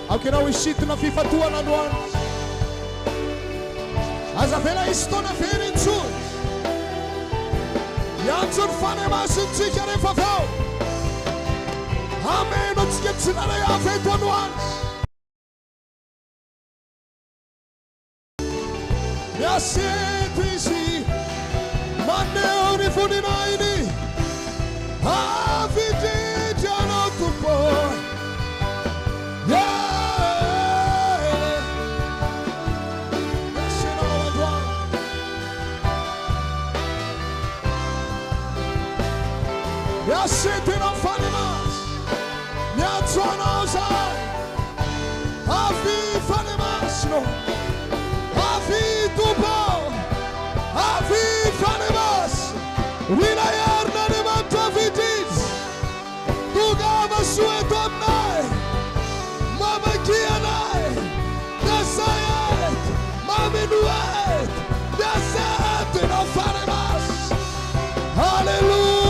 Aukina wishit na fifatua na duan. Azavela istona ferin tsul. Yansun fane masun tikare fafau. Amen. Otsketsinare ya feitwan once. Yasetwisi. Mane unifuni naini. Avidi jana tupo. Sitting on Fanimas, Yatsuanosa, Avi Fanimas, no, Avi Tupo, Avi Fanimas, Vinayarna de Mantavitis, Tugama Suetomnai, Mama Kianai, Dasayat, Maminuet, Dasat in Fanimas, Hallelujah.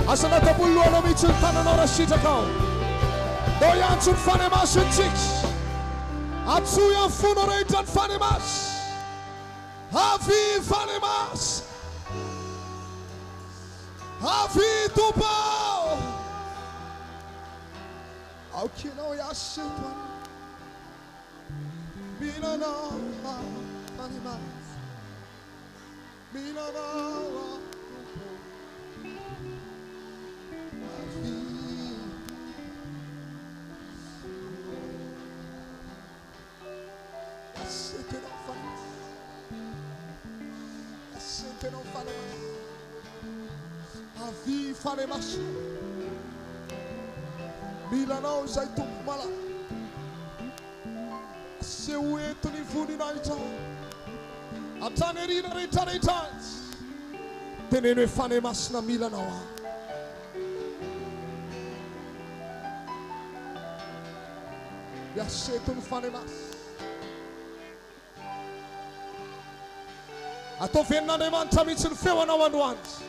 Asana tabulu no mitul tanano rashita ko. Doyan sun fanemas and chicks. Atsuya funorated fanemas. Havi fanemas. Havi tupa. Aukino yashitwan. Milana fanemas. Milana. Avi fanemas. Milano zaitum mala. Sewe tuni funi naita. Atanerina retaritas. Tenene fanemas na Milano. Yasetun fanemas. Ato fenna de manta mitsul fewa na once.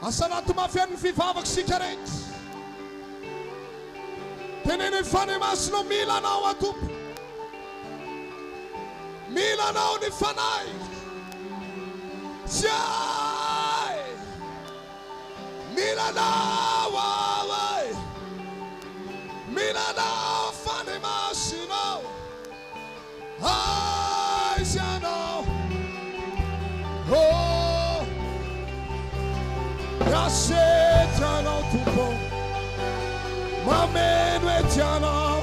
Asanatu mafian fifavak sikaret. Tenene fanemas no Milana watup. Milana ni fanai. Jai Milana wawai Milana fanemasino I shall oh Yasetano tupo Mamenwetiano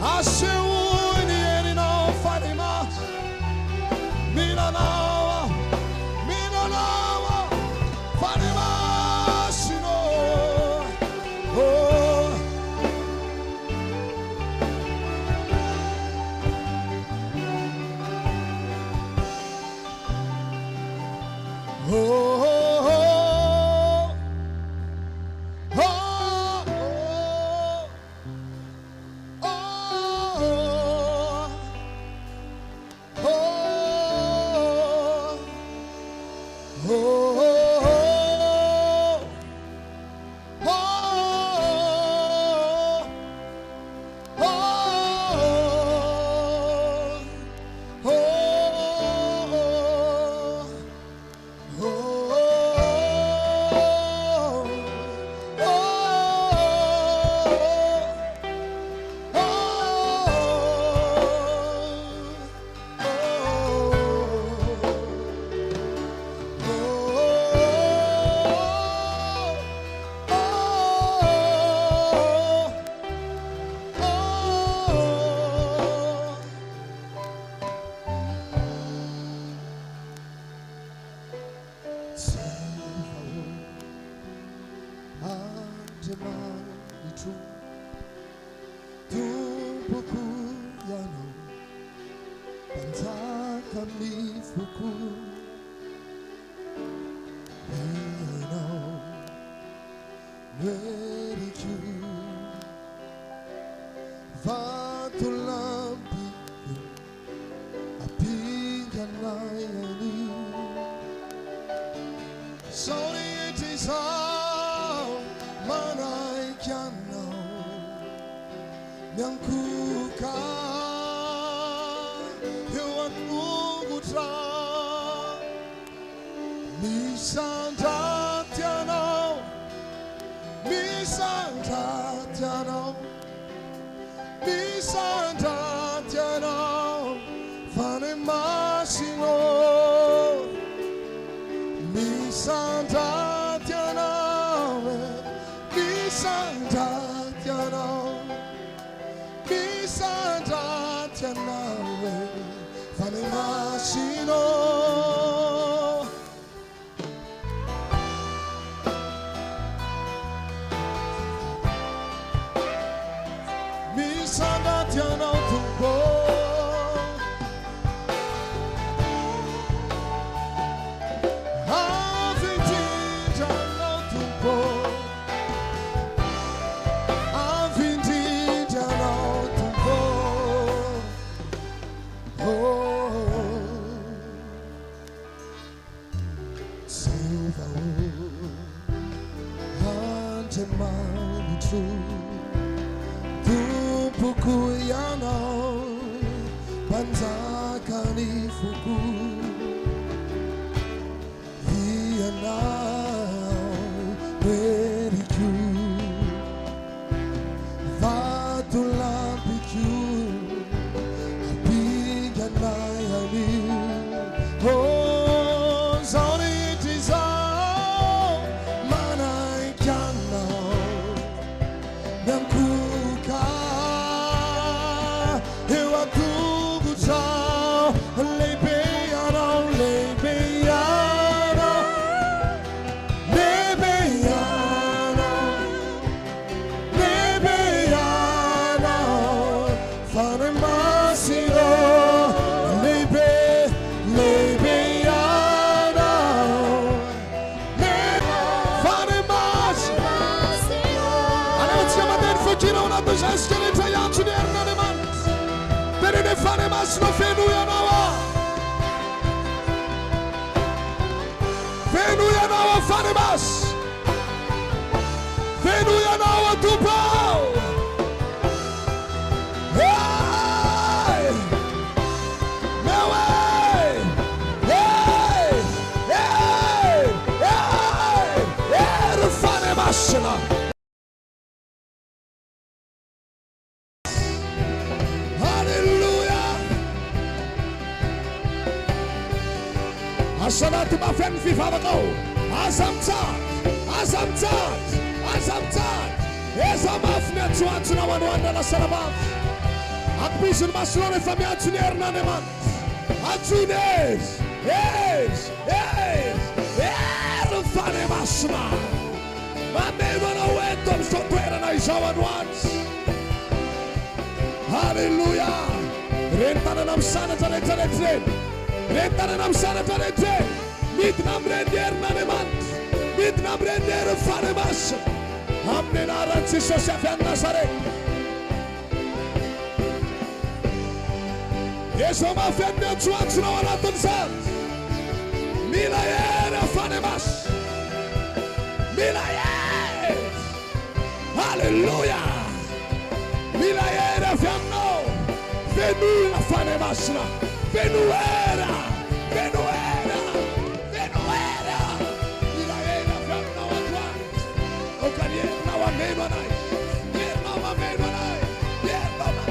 Asewuni enino fanemas Milana puku yano pantaka mi fuku yano ready to vatulampi apinganayani so it is all manai kyano Nyankuka Hewan Ugutra Misanta Tiano Misanta Tiano Misanta Tiano Fane Masimo Misanta Tiano Misanta Tiano Santa Tianawe Fanemashino Mi Santa Tiana Tumbo Aviti Tiana Tumbo Aviti Tiana Pukuyano Banzakani Fuku Yana Periku Vatulampiku Apiganayani Oh Zoni Tizao Manai Kano Namkuka Fanemas no fenuya nawa fanemas fenuya nawa tupao hey mewe hey hey hey fanemas na Sabata my friend Fotoambavaka as I'm tired yes I'm off net to answer now and one that I said about I'm busy my son if I'm out to near none man and 2 days yes the funny masma my name on a way to so better than I saw at once hallelujah rentanam sana tale Retanam Sanatare, Midnam Render Naneman, Midnam Render Fanemas, Amnenaran Sisosef and Nazare. Yes, I'm a friend of Chuans no Anton Sons. Milayer Fanemas, Milayer, Hallelujah, Milayer Fiamno, Venula Fanemasna. Venuera, Ilaena from now on. Okay, now I'm made one eye. Yeah, mama made one eye. Yeah, mama.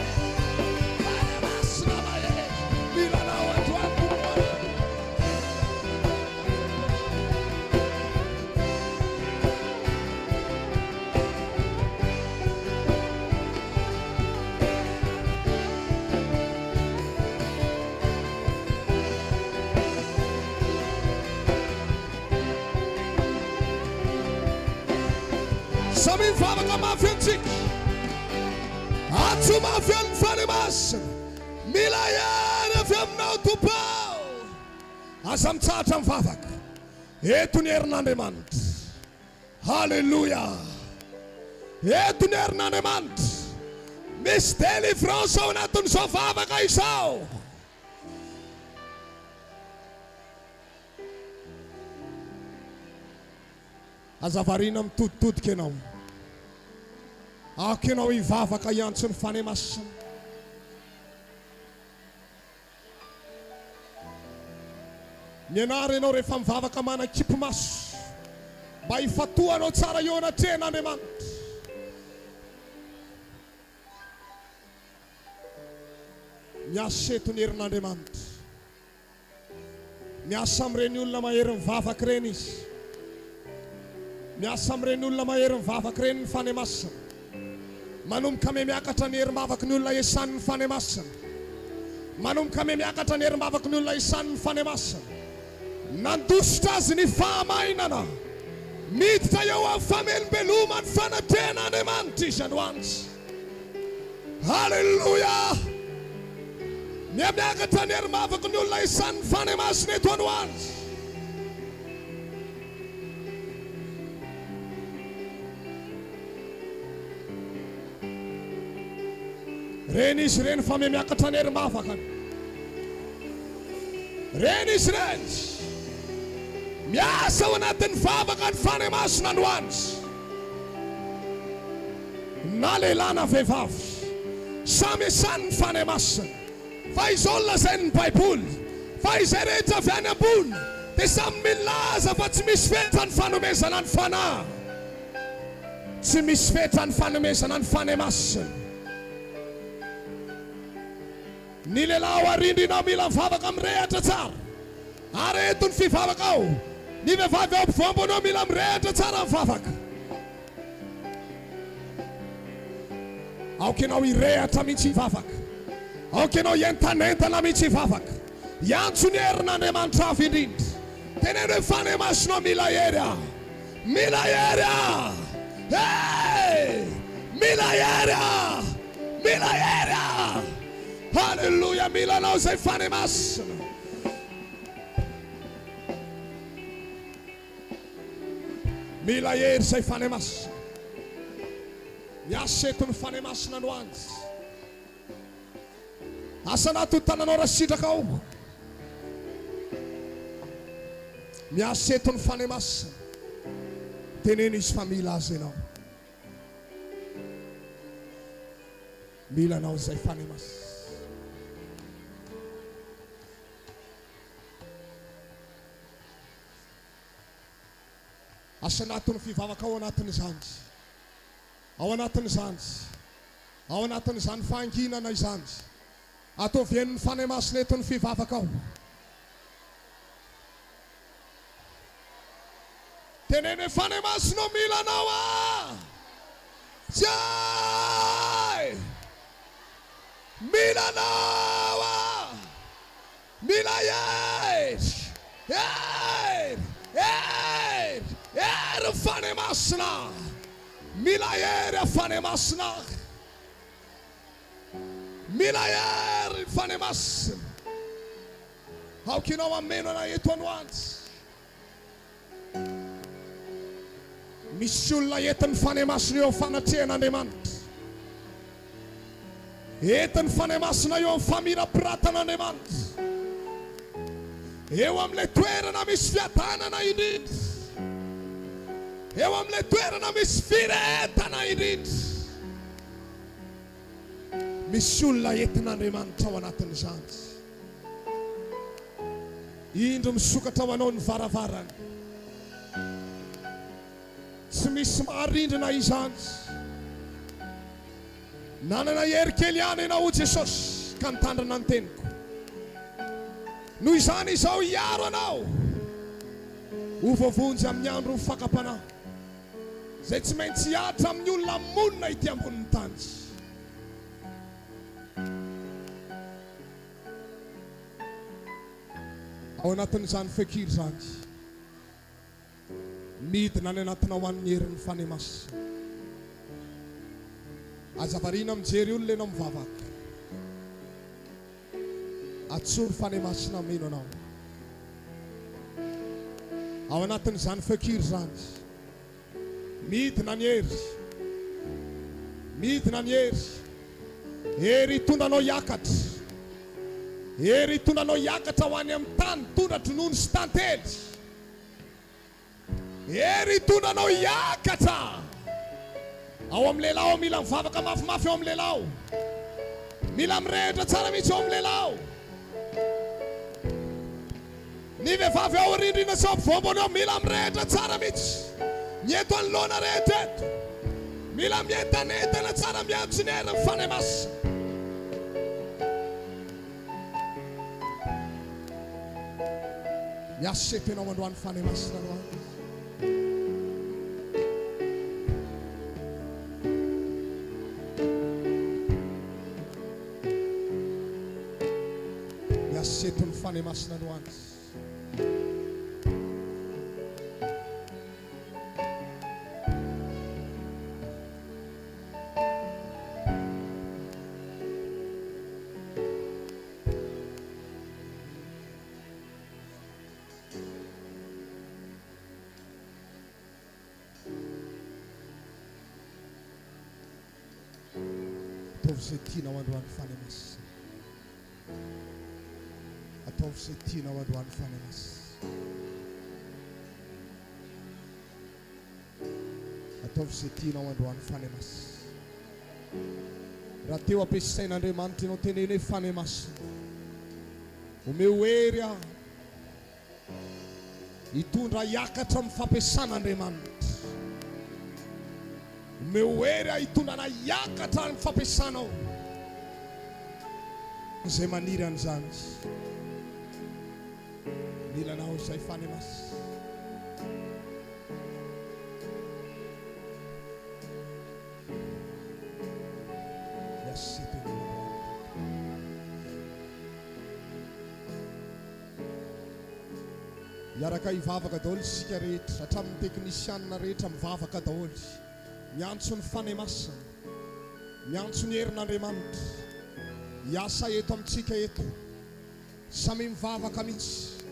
Samin fala com a mafia antiga. Sumafian Fanimas, Milayan of Nautupa, Asam Tatam Favak, Etun Hernandemant, Hallelujah, Etun Hernandemant, Miss Deli Franso Natun Sofava Kaisao. Azavarinam tut kenao. Kenao ivavaka iantsony fanemasana. Mianary ianao rehefa mivavaka mana-kipo maso. Mba hifatoanao tsara eo anatreh'Andriamanitra. Miasa eto ny herin'Andriamanitra. Miasa amin'ireny olona mahery mivavaka ireny izy. Miasa amin'ireny olona mahery mivavaka ireny ny fanemasana. Manomboka ame miakatra ny herim-bavaka ny olona iasany ny fanemasana. Manomboka ame miakatra ny herim-bavaka ny olona iasany ny fanemasana. Nandositra azy ny fahamainana. Miditra eo amin'ny famelom-beloma ny fanatrehan'Andriamanitra izy androany. Hallelujah! Miakatra ny herim-bavaka ny olona iasany ny fanemasana eto androany. Reny izy reny fa miakatra ny herim-bavaka. Reny izy reny miasa ao anatin'ny vavaka ny fanemasana androany. Na lehilahy na vehivavy samy iasany ny fanemasana. Fa izao lazainy ny Baiboly fa izay rehetra avy any ambony dia samy milaza fa tsy misy fetra ny fanomezana ny fanahy. Tsy misy fetra ny fanomezana ny fanemasana. Ny lehilahy ao arindrinao mila mivavaka mirehatra tsara. Ary eto ny fivavaka ao. Ny vehivavy ao ampovoambonao mila mirehatra tsara mivavaka. Aokenao hirehatra mihitsy hivavaka. Aokenao entanentana mihitsy hivavaka. Iantso ny herin'Andriamanitra avy indrindra. Teneno hoe fanemasinao mila hery aho. Mila hery aho. Hey! Mila hery aho. Mila hery aho. Hallelujah, mila anao zay fanemasana. Mila hery zay fanemasana. Miasa eto ny fanemasana androany. Asa anaty tananao rasitraka ao. Miasa eto ny fanemasana. Teneno izy fa mila azy ianao. Mila anao zay fanemasana. Asa anatin'ny fivavaka ao anatin'izany. Ao anatin'izany. Ao anatin'izany fahanginana izany. Ataovian'ny fanemasana eto ny fivavaka ao. Tenene fanemasinao mila anao ah! Jai! Mila anao ah! Mila yery! Yery! Yery! Yery fanemasina! Mila yery fanemasina! Mila yery fanemasina! Aokenao ameno ana eto androany. Misy olona entin'ny fanemasina eo amin'ny fanatrehan'Andriamanitra. Entin'ny fanemasina eo amin'ny famirapiratana-Andriamanitra. Eo amin'ilay toerana misy fiadanana indrindra. Eo amin'ilay toerana misy firetana indrindra. Misy olona entin'Andriamanitra ao anatin'izany. Indro misokatra ho anao ny varavarana. Tsy misy maharindrina izany. Nanana hery kely ihany ianao Jesosy ka nitandrana ny teniko. Noho izany izao hiaro anao. Ho voavonjy amin'ny andro ny fakapanahy. Zay tsy maintsy hiatra amin'ny olona monina ity ambonin'ny tany. Ao anatin'izany fekiry zany. Midina any anatinao amin'ny herin'ny fanemasana. Aza varina mijery olona ianao mivavaka. Atsory fanemasina mino anao. Ao anatin'izany fekiry zany. Midina ny hery. Midina ny hery. Hery hitondra anao hiakatra. Hery hitondra anao hiakatra ho any amin'ny tany tondra dronono sy tantely. Hery hitondra anao hiakatra. Ao amin'ny lehilahy mila mivavaka mafimafy ao amin'ny lehilahy. Mila mirehitra tsara mihitsy ao amin'ny lehilahy. Ny vehivavy ao rindrina sy ao ampovoambony ao mila mirehitra tsara mihitsy. Ny eto anoloana rehetra eto. Mila mientanentana tsara miantso ny hery ny fanemasina. Miasa tenao androany fanemasina androany. Miasa tenao fanemasina androany. Ataovy izay tianao androany fanemasina. Ataovy izay tianao androany fanemasina. Ataovy izay tianao androany fanemasina. Raha teo ampiasain'Andriamanitra ianao teneny hoe fanemasina. Omeo hery aho hitondra hiakatra amin'ny fampiasan'Andriamanitra. Omeo hery aho hitondra hiakatra amin'ny fampiasanao. Izay maniry an'izany. Mila anao izay fanemasina. Miaraka hivavaka daholo isika rehetra, hatramin'ny teknisianina rehetra mivavaka daholo. Miantso ny fanemasina, miantso ny herin'Andriamanitra. Hiasa eto amintsika eto, samy mivavaka mihitsy.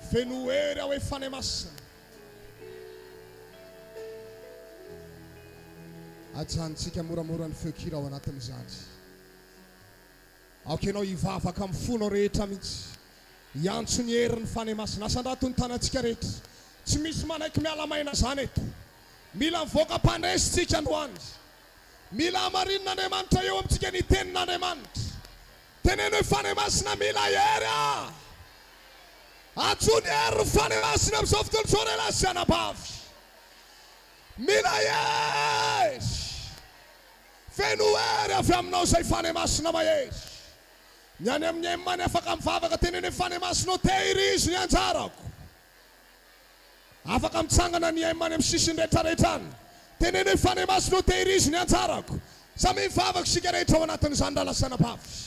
Feno hery aho hoe fanemasina. Ajantsika moramora ny feokira ao anatin'izany. Aoka ianao hivavaka amin'ny fonao rehetra mihitsy. Hiantso ny herin'ny fanemasina. Asandrato ny tanantsika rehetra. Tsy misy manaiky mialamaina zany eto. Mila mivoaka mpandresitsika androany. Mila hamarin'Andriamanitra eo amintsika ny tenin'Andriamanitra. Teneny hoe fanemasina mila hery. Antso ny hery fanemasina amin'izao fotoana izao relahy sy anabavy. Mila hery. Feno hery avy aminao izay fanemasina mahery. Ny any amin'ny emany afaka mivavaka teneny hoe fanemasina tehiriziny anjarako. Afaka mitsangana ny emany amin'ny sisiny rehetrarehetra any. Teneny hoe fanemasina tehiriziny anjarako. Samy mivavaka sika rehetra ao anatin'izany lala sy anabavy.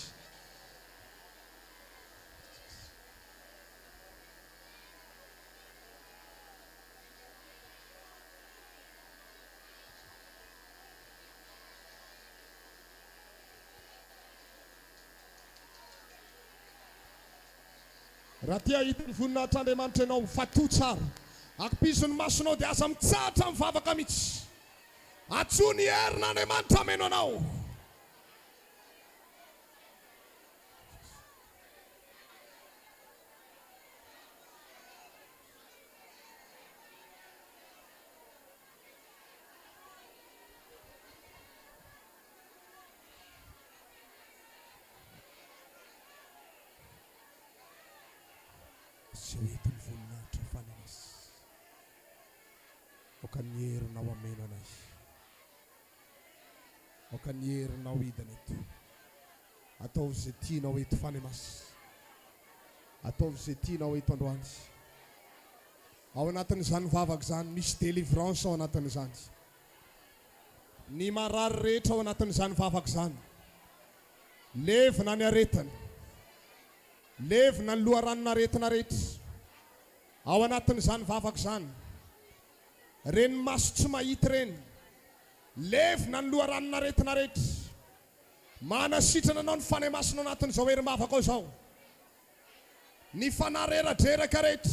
Raha tia hita ny voninahitr'Andriamanitra ianao, fatoa tsara. Akipizony masonao dia aza mitsahatra mivavaka mihitsy. Antso ny herin'Andriamanitra ameno anao. Sy hoentin'ny voninahitra fanemasina. Aoka ny herinao ameno anay. Aoka ny herinao hidana eto. Ataovy izay tianao eto fanemasina. Ataovy izay tianao eto androany. Ao anatin'izany vavaka izany misy délivrance ao anatin'izany. Ny marary rehetra ao anatin'izany vavaka izany. Levina ny aretany. Levina ny loharanona aretina rehetra. Ao anatin'izany vavaka izany. Ren maso tsy mahita reny. Levina ny loharanona aretina rehetra. Manasitrana anao ny fanahy masina anatin'izao herim-bavaka izao. Ny fanahy reradreraka rehetra.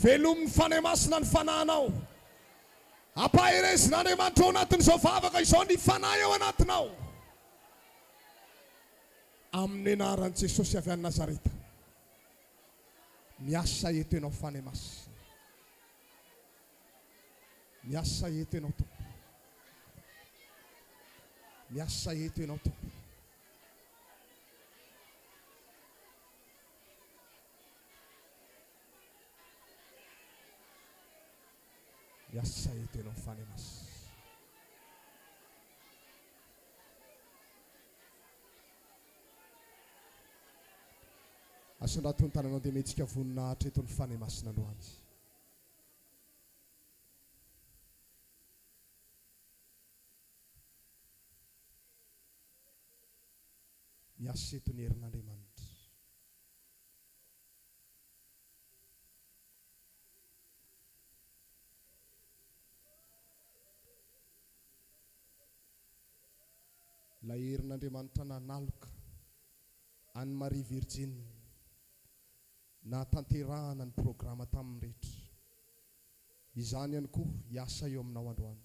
Velomin'ny fanahy masina ny fanahinao. Ampaherezina Andriamanitra ao anatin'izao vavaka izao ny fanahy ao anatinao. Amin'ny anaran'i Jesosy avy any Nazareta. Miasa eto ianao fanahy masina. Miasa eto ianao Tompo. Miasa eto ianao Tompo. Miasa eto ianao fanahy masina. Asondrato ny tananao dia metsika voninahitra eto ny fanahy masina androany. Miasa eto ny herin'Andriamanitra. Ilay herin'Andriamanitra nanaloka Anne Marie Virgin na tanterahana ny programa tamin'ny rehetra. Izany ihany koa hiasa eo aminao androany.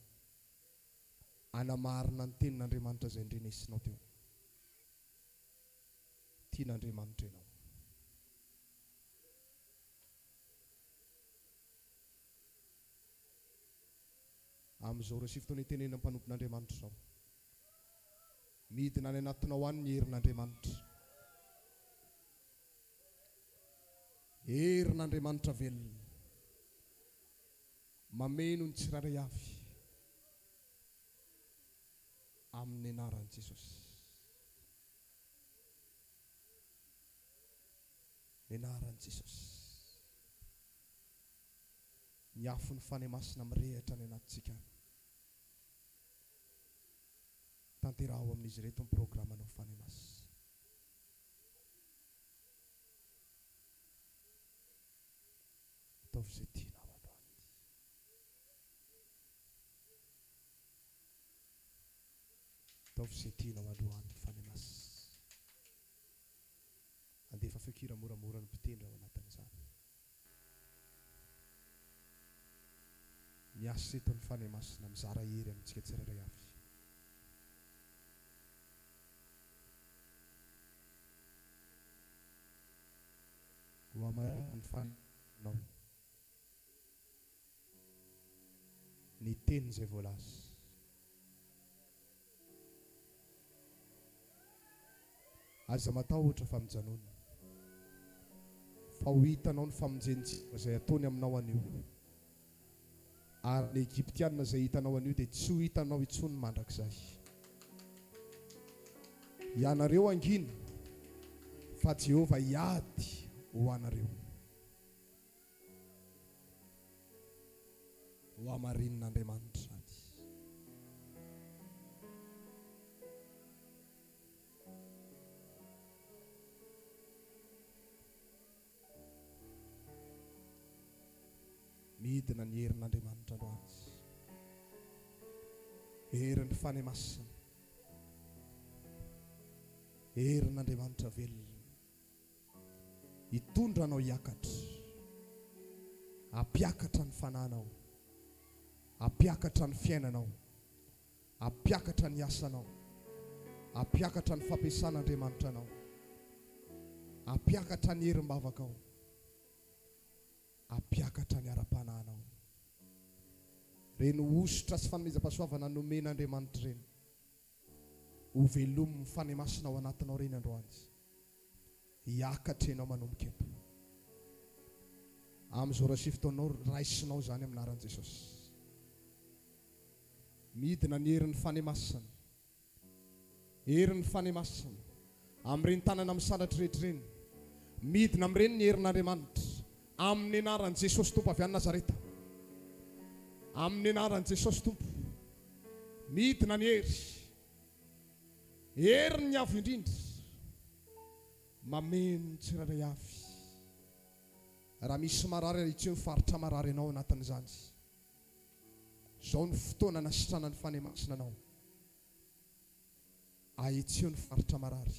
Anamarina ny tenin'Andriamanitra izay ndrenesinao teo. Tian'Andriamanitra ianao. Amin'izao resifotony itenena mpanompon'Andriamanitra izao. Midina any anatinao any ny herin'Andriamanitra. Herin'Andriamanitra velona. Mameno ny tsiraray avy. Amin'ny anaran'i Jesosy. Anaran'i Jesosy. Ny afo ny fanahy masina mirehatra any anatintsika. Tanteraho amin'izy ireto ny programanao fanahy masina. Ataovy izay tianao androany. Ataovy izay tianao androany fanahy masina. Andefa fakira moramora ny mpitendra ao anatin'izany. Miasa eto ny fanahy masina mizara hery amintsika tsirairay avy. Ho amarina ny fanao. Ny teny izay voalaza. Aza matahotra famonjanona. Fa ho hitanao ny famonjenjena izay ataony aminao anio. Ary ny Egyptianina izay hitanao anio dia tsy ho hitanao intsony mandrakizay. Ianareo angina fa Jehova hiady ho anareo. Ho amarin'Andriamanitra. Midina ny herin'Andriamanitra androany. Herin'ny fanahy masina. Herin'Andriamanitra velona. Hitondra anao hiakatra. Hampiakatra ny fanahinao. Hampiakatra ny fiainanao. Hampiakatra ny asanao. Hampiakatra ny fampiasan'Andriamanitra anao. Hampiakatra ny herim-bavakao. Hampiakatra ny ara-panahinao. Reny ositra sy fanomezam-pahasoavana nomen'Andriamanitra reny. Ho velomin'ny fanahy masina ao anatinao reny androany. Hiakatra ianao manomboka eto. Amin'izao rasifotao raisinao zany amin'ny anaran'i Jesosy. Midina ny herin'ny fanahy masina. Herin'ny fanahy masina. Amin'ireny tanana misandatra rehetra reny. Midina amin'ireny ny herin'Andriamanitra. Amin'ny anaran'i Jesosy Tompo avy any Nazareta. Amin'ny anaran'i Jesosy Tompo. Midina ny hery. Hery ny avo indrindra. Mameno tsirairay avy. Raha misy marary itseo faritra marary anao anatin'izany. Zao ny fotoana nasitrana ny fanemasina anao. Ahitsio ny faritra marary.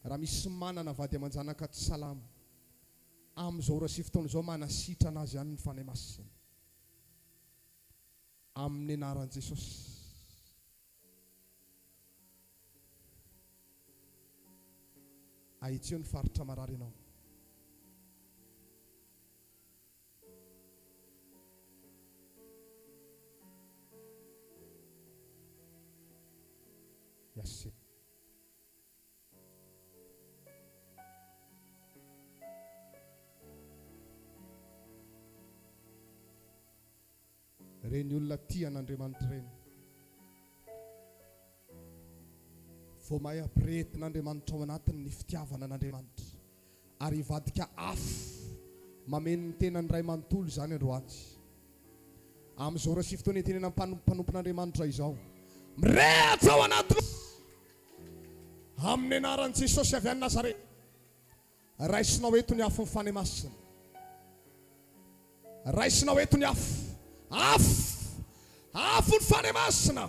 Raha misy manana vady aman-janaka tsy salama, amin'izao ora sy fotoana izao manasitrana azy ihany ny fanemasina. Amin'ny anaran'i Jesosy. Ahitsio ny faritra marary ianao. Yes. Reny olona tia n'Andriamanitra reny. Vao mahay ampirehetina Andriamanitra ao anatiny ny fitiavana n'Andriamanitra. Ary ivadika afo mameno ny tenany ray manontolo izany androany. Amin'izao ora sy fotoana tenena mpanompon'Andriamanitra izao. Mirehatra ao anatiny. Amin'ny anaran'i Jesosy avy any Nazareta. Raisinao eto ny afo ny fanemasina. Raisinao eto ny afo. Afo ny fanemasina.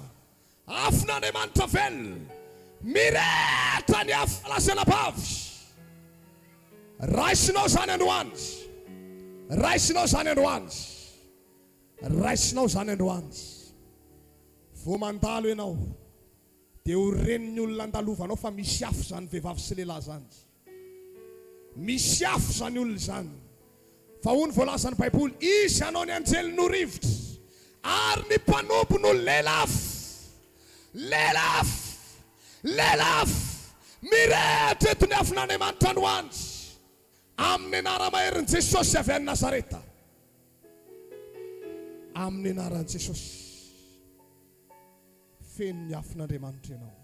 Afo n'Andriamanitra velona. Mirehatra ny afo fahasalam-bavy. Raisinao zany androany. Raisinao zany androany. Raisinao zany androany. Vao mandalo ianao dia ho renin'ny olona andalovanao fa misy afo zany vehivavy sy lehilahy zany. Misy afo zany olona zany. Fa hoy ny voalazan'ny Baiboly, izy anao ny anjely no rivotra ary ny mpanompo no lelafo. Lelafo mirehatra eto ny afo n'Andriamanitra androany. Amin'ny anara maherin'i Jesosy avy any Nazareta. Amin'ny anaran'i Jesosy. Feno ny afo n'Andriamanitra ianao.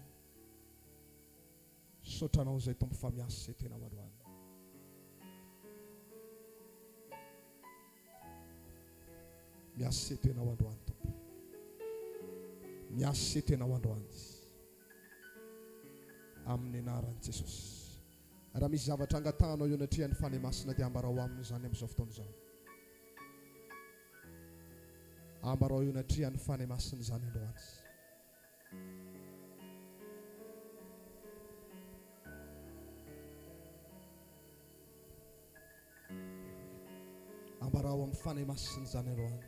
Sotranao izay tompo fa miasa tena androany. Miasa tena androany tompo. Miasa tena androany. Amin'ny anaran'i Jesosy. Raha misy zavatra angatanao eo anatrihan'ny fanemasina dia ambarao aminy izany amin'izao fotoana izao. Ambarao eo anatrihan'ny fanemasina izany androany. Ambarao amin'ny fanemasina izany androany.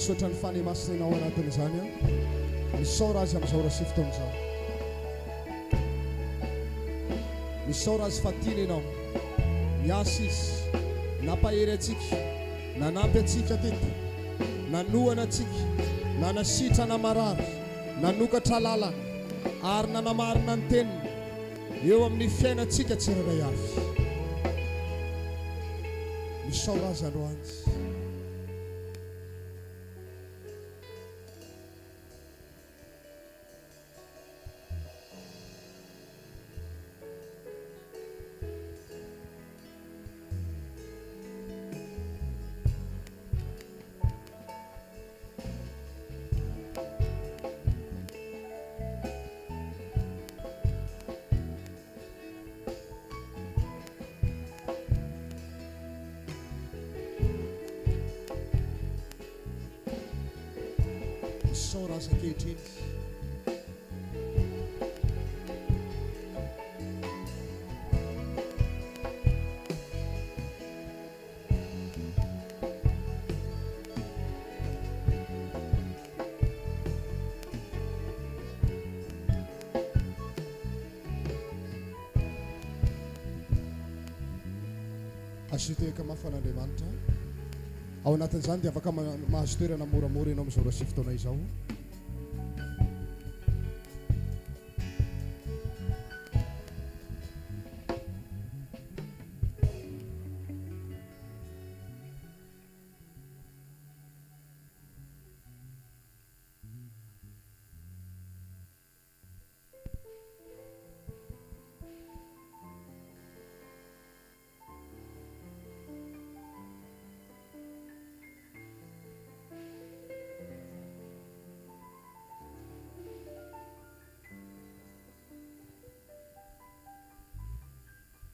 misaotra ny fanemasinana ao anatin'izany a. Misaora azy amin'izao raha sy fotoan'izao. Misaora azy fa tiany ianao. Miasa izy, nampahery antsika, nanampy antsika teto, nanohana antsika, nanasitrana marary, nanokatra lalana, ary nanamarina ny teniny eo amin'ny fiainantsika tsirairay avy. Misaora azy androany. Misaora azy ankehitriny. Azo toeka mafan'Andriamanitra. Ao anatin'izany dia afaka mahazo toerana moramora ianao amin'izao raha sy fotoana izao.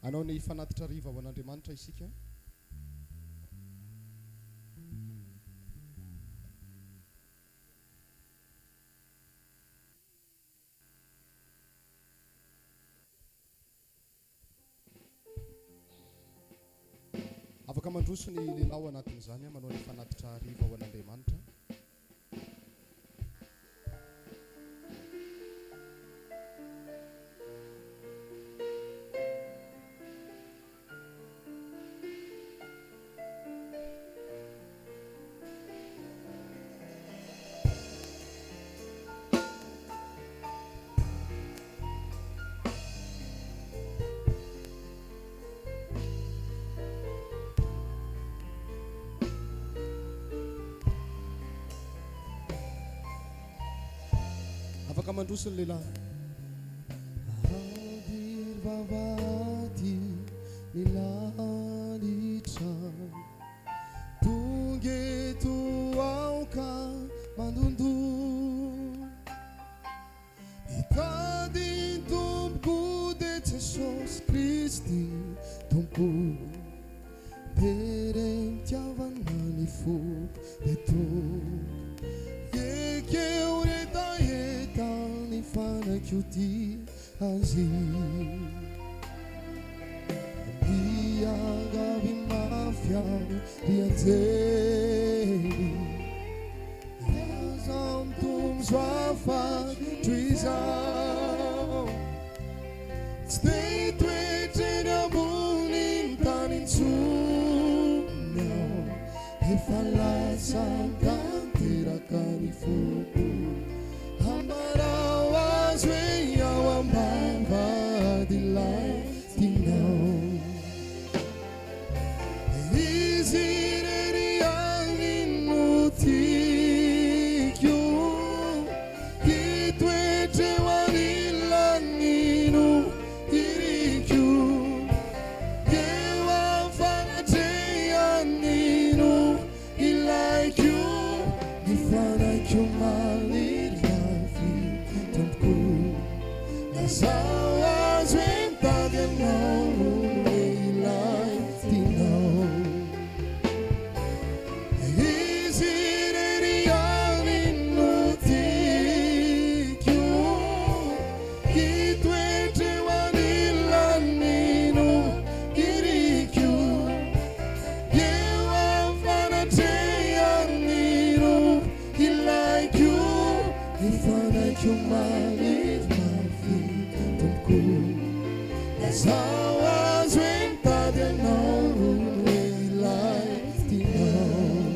Anao ny fanatitra Hariva ho an'Andriamanitra isika. Afaka mandroso ny lehilahy ao anatin'izany manao ny fanatitra Hariva ho an'Andriamanitra. Afaka mandroso ny lehilahy. Vavati nilalitra tungeto aoka mandondo hitady tompoko de Jesosy Kristy tompo terentiavana ny fo eto ekeo retaeta ny fanakioti azy diagavi mafia dianzeli yazam tum swafa trizao stay twetena bunin tanin sumno e falasan tantirakani fuku amarawas we awambamba delight know tiako. Lazaho azo entady anao hoe ilay tianao.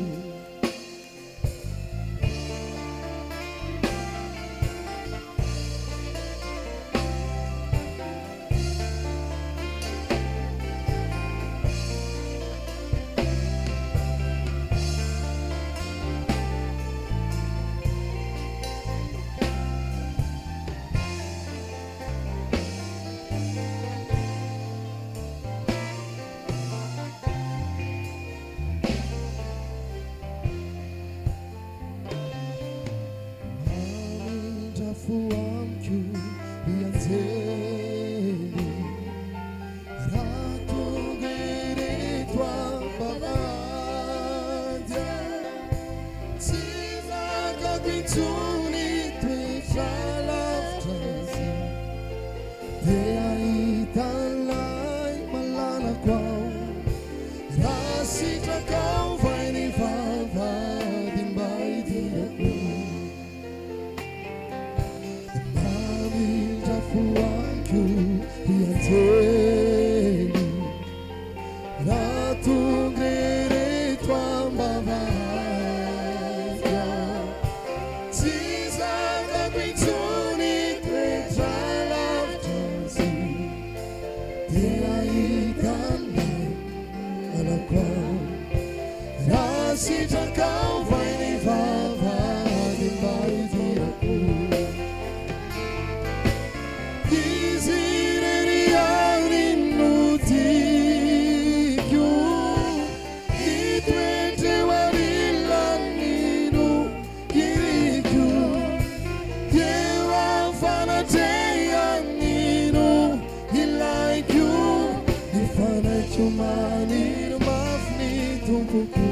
Foamko ianjely raha tonga ereto ambavandya tsy zakako intsony toetra lavitra zy dia hitan'ilay malalako ao raha sitrakao vai ny vavady mba hidirako. Foamko ianjely raha tonga ereto ambavandya tsy zakako intsony toetra lavitra zy dia hitan'ilay malalako ao raha sitrakao vai ny vavady mba hidirako. Maniro mafy ny tompoko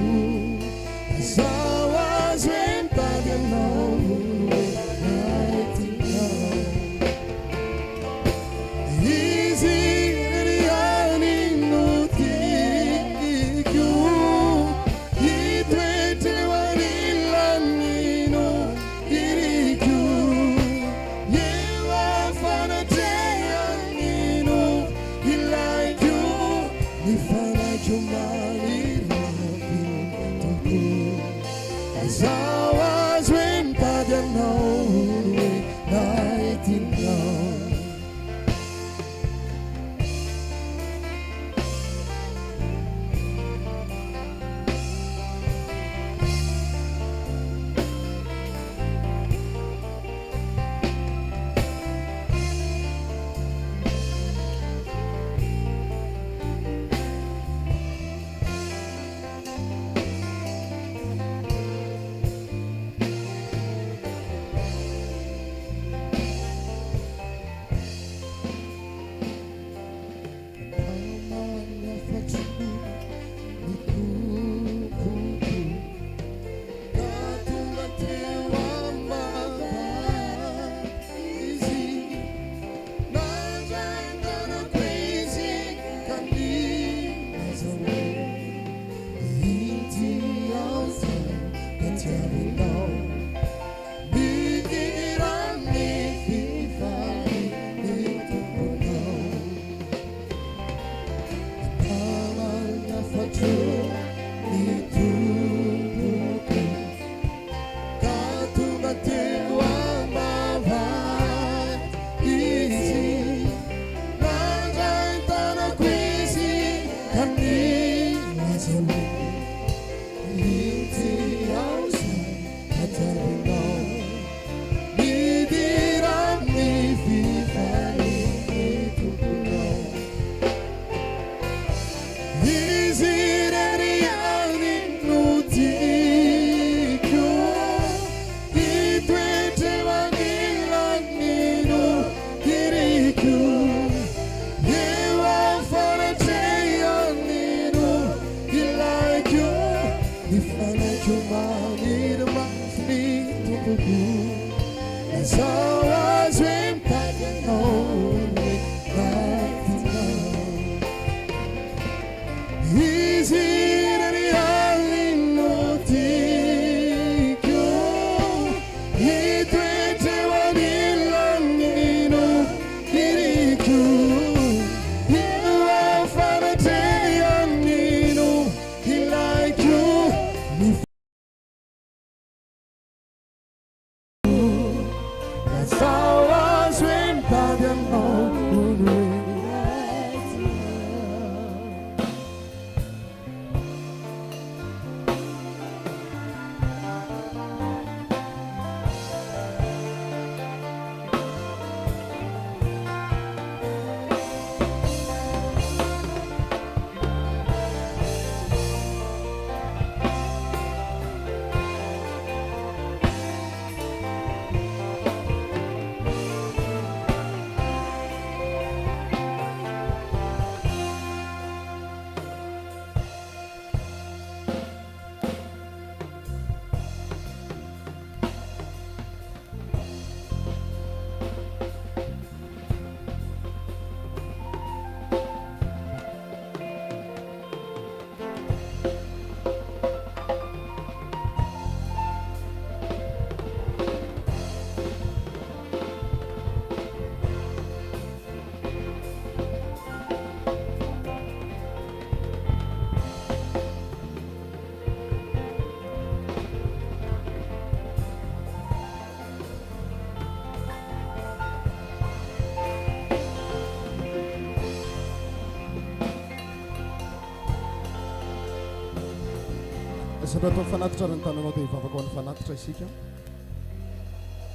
Sabata fanatitra ny tananao dia hivavaka ho an'ny fanatitra isika.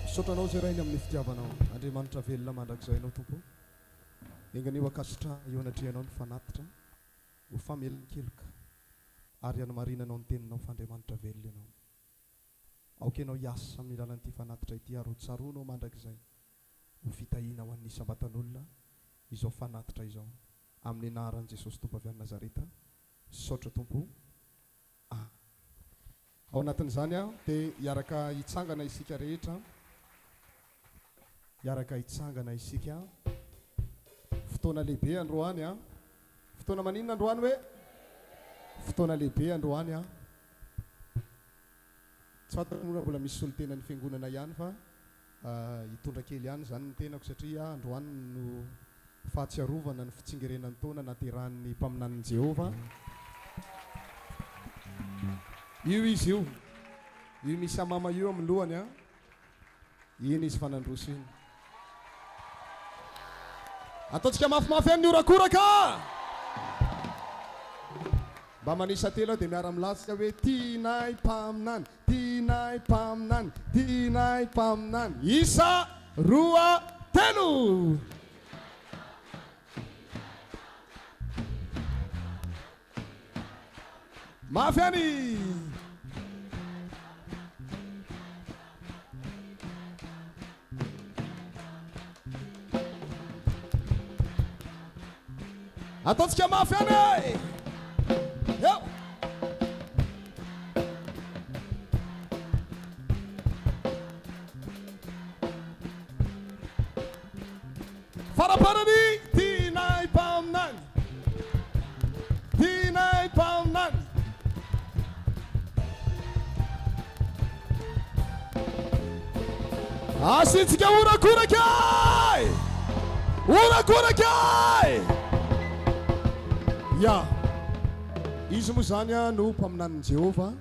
Misaotranao izay rainy amin'ny fitiavanao. Andriamanitra velona mandrakizay ianao tompo. Enganio akasitra eo anatrehanao ny fanatitra ho famelan-keloka ary hanamarinanao ny teninao fa Andriamanitra velona ianao. Aoka ianao hiasa amin'ny lalan'ity fanatitra ity ary ho tsaroanao mandrakizay ho fitahiana ho an'ny sabatan'olona izao fanatitra izao. Amin'ny anaran'i Jesosy Tompo avy any Nazareta. Saotra tompo. Ao anatin'izany dia hiaraka hitsangana isika rehetra. Hiaraka hitsangana isika. Fotoana lehibe androany Fotoana maninona androany hoe? Fotoana lehibe androany Tsy fantako moa mbola misy solon-tena ny fiangonana ihany fa hitondra kely ihany zany ny tenako satria androany no fahatsiarovana ny fitsingerenan'ny taona naterahan'ny mpaminan'i Jehova. Io izy io misy amama io amin'ny lohany iny izy fanandroso iny. Ataontsika mafimafy any orakoraka. Mba manisa telo dia miara milatsika hoe tianay mpaminany, tianay mpaminany, tianay mpaminany. Isa, roa, telo. Mafy any. Ataontsika mafy any. Yo. Faraparany tianay mpaminany, tianay mpaminany. Asintsika orakorakay! Orakorakay! Ya, izy moa zany no mpaminan'i Jehova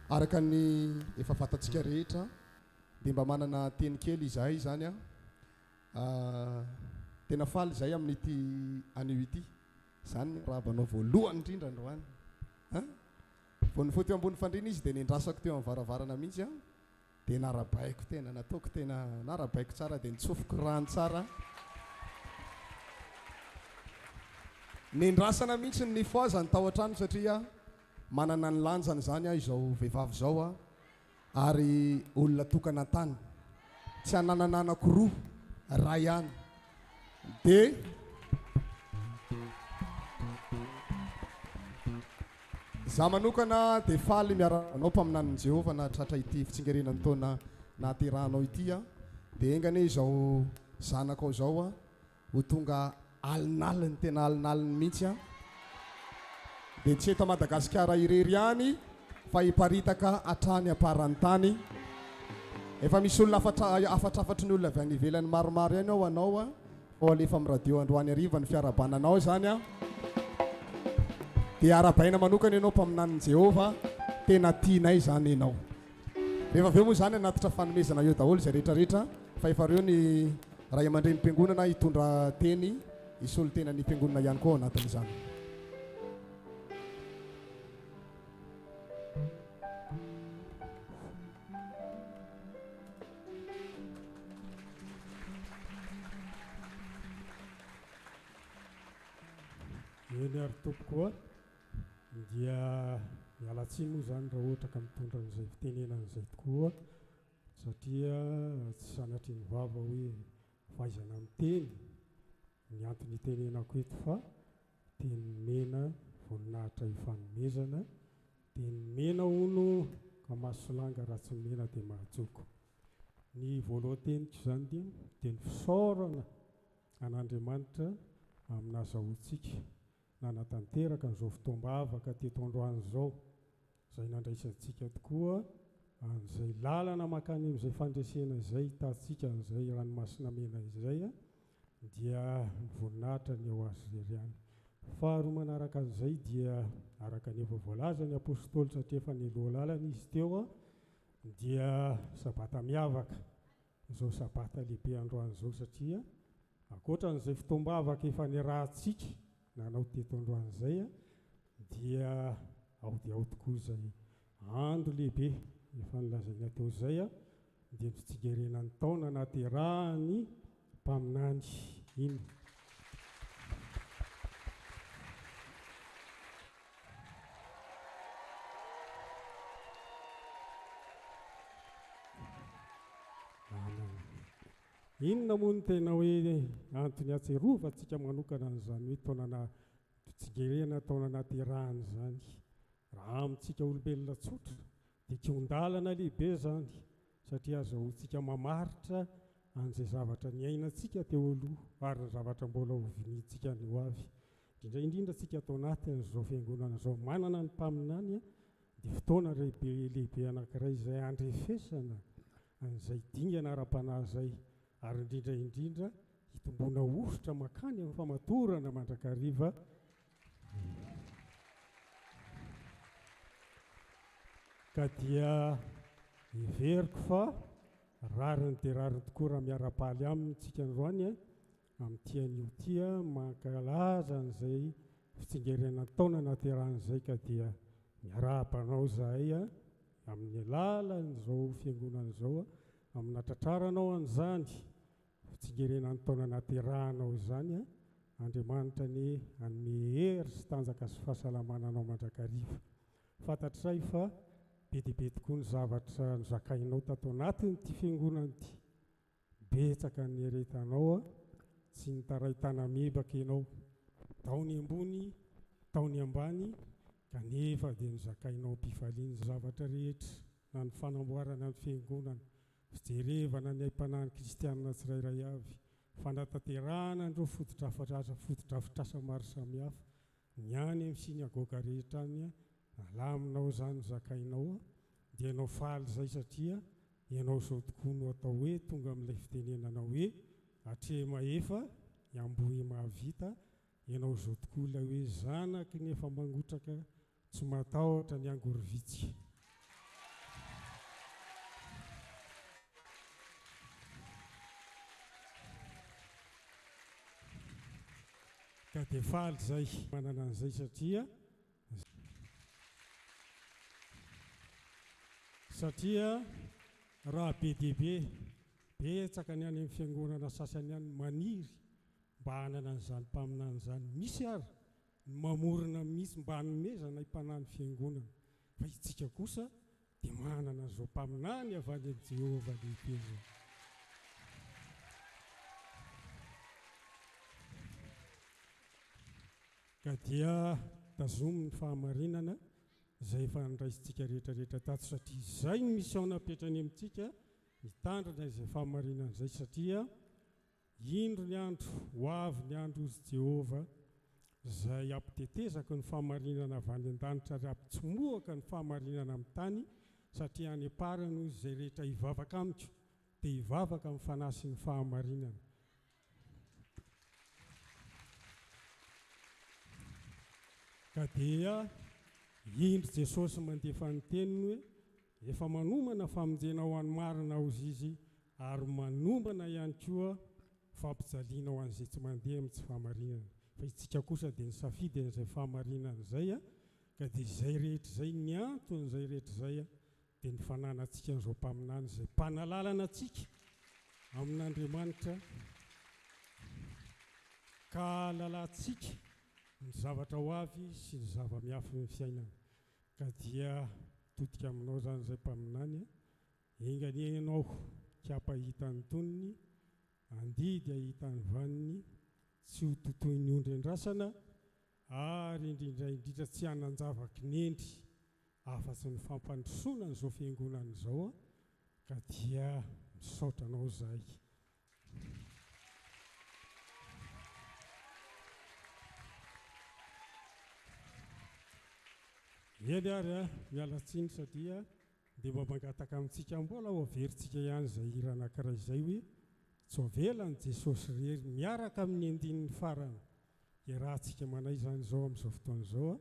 araka ny efa fantatsika rehetra dia mba manana teny kely izahay zany tena faly izay amin'ity anio ity. Zany raha banao voalohany indrindra androany. Vao ny teo ambony fandriana izy dia nendrasako teo amin'ny varavarana mihitsy dia narabaiko tena, nataoko tena narabaiko tsara dia nitsofoko rano tsara. Nendrasana mihitsy ny foaza ny tao an-trano satria manana ny lanjany zany izao vehivavy izao ary olona tokana tany tsy hananananako roa ray ihany dia za manokana dia faly miaranao mpaminan'i Jehova na tratra ity fitsingerenan'ny taona naterahanao ity dia engane izao zanako izao ho tonga alinaliny tena alinaliny mihitsy dia tsy eto Madagasikara irery ihany fa hiparitaka hatrany aparany tany. Efa misy olona afatrafatry ny olona avy any ivelany maromaro ihany ao anao ao alefa amin'ny radio androany Hariva ny fiarabananao zany dia arabaina manokana ianao mpaminan'i Jehova tena tianay zany ianao. Rehefa avy eo moa zany anatitra fanomezana eo daholo izay rehetrarehetra fa efa reo ny ray aman-dreny mpiangonana hitondra teny isolo tena ny mpiangonana ihany koa anatin'izany. Eny ary tompoko dia mialatsiny moa zany raha ohatra ka mitondra an'izay fitenenan'izay tokoa satria tsy sanatry ny vava hoe fahaizana miteny ny antony tenenako eto fa teny mena voninahitra hifanomezana, teny mena hono ka mahasolanga raha tsy mena dia mahajoko. Ny voalohan-teniko zany dia teny fisaorana an'Andriamanitra aminazahoantsika nanatanteraka an'izao fotoambavaka teto androany izao izay nandraisantsika tokoa an'izay lalana makany amin'izay fandresena izay hitantsika an'izay ranomasina mena izay dia voninahitra ny eo azy irery ihany. Faharoa manaraka an'izay dia araka ny efa voalaza ny apôstôly satria efa niloha lalana izy teo dia sabata miavaka. Izao sabata lehibe androany izao satria ankoatran'izay fotoambavaka efa niarahantsika nanao teto androany izay dia ao dia ao tokoa izay andro lehibe efa nilazaina teo izay a dia mitsingerena ny taona naterahany mpaminany iny. Inona moa no tena hoe antony atserovatsika manokana n'izany hoe taonana tsingerena taona naterahany izany. Raha amintsika olombelona tsotra dia kion-dalana lehibe izany, satria azahoantsika mamaritra an'izay zavatra niainantsika teo aloha ary ny zavatra mbola hoviniantsika ny ho avy. Indrindra indrindra tsika atao anatin'izao fiangonana izao manana ny mpaminany dia fotoana lehibe anankiray izay andrefesana an'izay dingana ara-panahy izay, ary indrindra indrindra hitomboana ositra makany amin'ny famatorana mandrakariva. Ka dia iveriko fa rariny dia rariny tokoa raha miara-paly aminy tsika androany amin'ity anio tia mankalaza an'izay fitsingerenan'ny taona naterahan'izay. Ka dia miara-banao zahay amin'ny alalan'izao fiangonana izao amina tratraranao an'izany fitsingerenan'ny taona naterahanao izany Andriamanitra ny hanome hery sy tanjaka sy fahasalamananao mandrakariva. Fantatray fa be dia be tokoa ny zavatra nozakainao tato anatin'ity fiangonana ity. Betsaka ny heretanao tsy nitaray tanamebaka ianao, taony ambony taony ambany, kanefa dia nozakainao am-pifaliany zavatra rehetra, na ny fanamboarana ny fiangonana, fijerevana ny aim-panahy ny kristianina tsirairay avy, fanatanterahana andreo fotodrafitrasa maro samihafa, ny any amin'ny sinagoga rehetra any alaminao izany zakainao dia ianao faly izay, satria ianao izao tokoa no atao hoe tonga amin'ilay fitenenana hoe hatrema efa iambohy mahavita, ianao izao tokoa ilay hoe zanaky ny efa mangotraka tsy matahotra ny angorovitsy. Ka dia faly izay manana an'izay, satria raha be dia be betsaka ny any amin'ny fiangonana sasany any maniry mba hanana an'izany mpaminany izany. Misy ary ny mamorona mihitsy mba hanomezana im-panahy ny fiangonana, fa itsika kosa dia manana an'izao mpaminany avy any amin'ny Jehova lehibe izao. Ka dia tazomy ny fahamarinana izay efa niraisintsika rehetrarehetra tato, satria izay ny mission napetrany amintsika mitandrina izay fahamarinana izay, satria indro ny andro ho avy ny andro ozy Jehova izay ampitetezaka ny fahamarinana avy any an-danitra ary ampitsomoaka ny fahamarinana amin'ny tany, satria any aparany ozy izay rehetra hivavaka amiko dia hivavaka amin'ny fanahy sy ny fahamarinana. Ka dia indro Jesosy mandefa ny teniny hoe efa manomana famonjena ho an'ny marina ozy izy, ary manomana ihany koa fampijaliana ho an'izay tsy mandeha amin'ny tsy fahamarinana. Fa itsika kosa dia ny safidy an'izay fahamarinana izay ka dia izay rehetra izay ny anton'izay rehetra izay dia ny fananantsika an'izao mpaminany izay mpanalalana antsika amin'Andriamanitra, ka lalantsika ny zavatra ho avy sy ny zava-miafy ny fiainana. Ka dia todika aminao izany izay mpaminany, enganehnao kiapa hitan'ny tonony, andidy ahitany vaniny, tsy ho totoy ny ondry andrasana, ary indrindra indrindra tsy hanan-javaky nendry afa-tsy ny fampandrosoana n'izao fiangonana izao. Ka dia misaotra anao izahay. Eny ary mialatsiny, satria dia mba mangataka amintsika mbola ho averintsika ihany izay hira anankiray izay hoe tsy ho avelan'i Jesosy rery miaraka amin'ny andinin'ny farany. Iarahantsika manay izany izao amin'izao fotoana izao.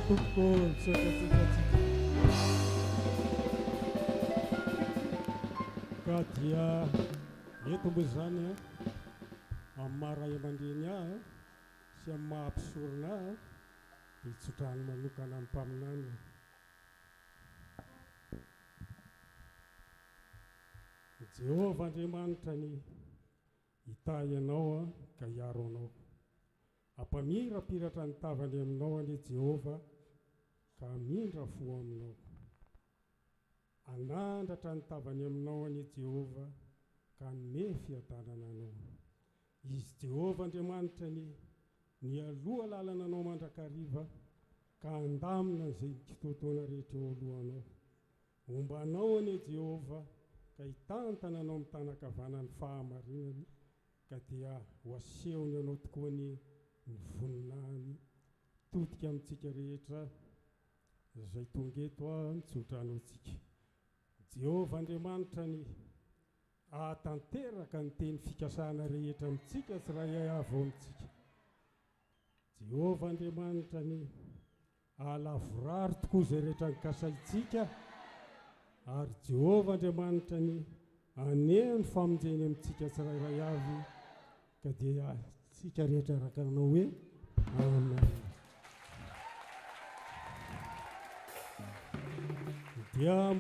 tompoko tsekatsekatsika ka dia eto mbo zany amin'ny maray aman-dreny ahy sy amin'ny mahampisorona ahy dia tsotrany manokana amin'ny mpaminany. Jehovah Andriamanitra ny hita ianao ka hiaro anao. Ampamirapiratra ny tavany aminao anie Jehovah ka hamindra fo aminao. Anandratra ny tavany aminao anie Jehovah ka hanome fiadanana anao. Izy Jehovah Andriamanitra ny aloha lalana anao mandrakariva ka handamina izay kitoatoana rehetra eo alohanao. Ombanao anie Jehovah ka hitantana anao amin'ny tanakavanany fahamarinany ka dia ho asehony anao tokoa ny voninahiny todika amintsika rehetra izay tonga eto mitsotra anao tsika. Jehovah Andriamanitra ny ahatanteraka ny teny fikasana rehetra amintsika tsy raha iay avy ao amintsika. Jehovah Andriamanitra ny ahalavorary tokoa izay rehetra nikasaintsika ary Jehovah Andriamanitra ny aneho ny famonjeny amintsika tsirairay avy ka dia tsika rehetra araka anao hoe amen. Dia